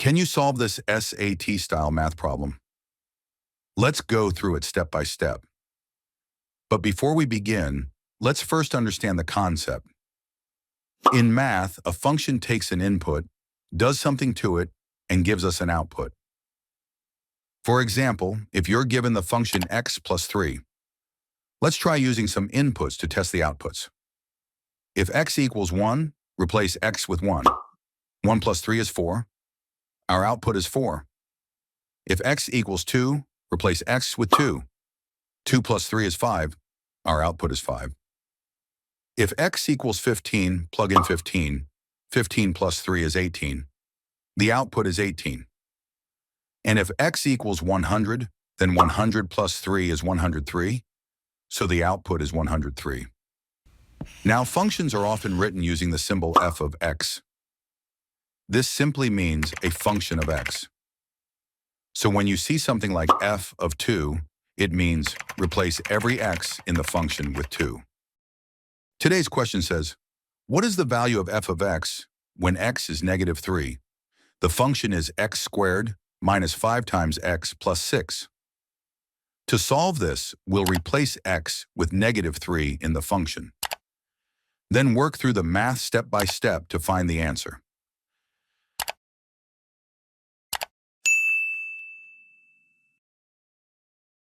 Can you solve this SAT-style math problem? Let's go through it step by step. But before we begin, let's first understand the concept. In math, a function takes an input, does something to it, and gives us an output. For example, if you're given the function x plus 3, let's try using some inputs to test the outputs. If x equals 1, replace x with 1. 1 plus 3 is 4. Our output is 4. If x equals 2, replace x with 2. 2 plus 3 is 5. Our output is 5. If x equals 15, plug in 15. 15 plus 3 is 18. The output is 18. And if x equals 100, then 100 plus 3 is 103. So the output is 103. Now, functions are often written using the symbol f of x. This simply means a function of x. So when you see something like f of 2, it means replace every x in the function with 2. Today's question says, what is the value of f of x when x is negative 3? The function is x squared minus 5 times x plus 6. To solve this, we'll replace x with negative 3 in the function. Then work through the math step by step to find the answer.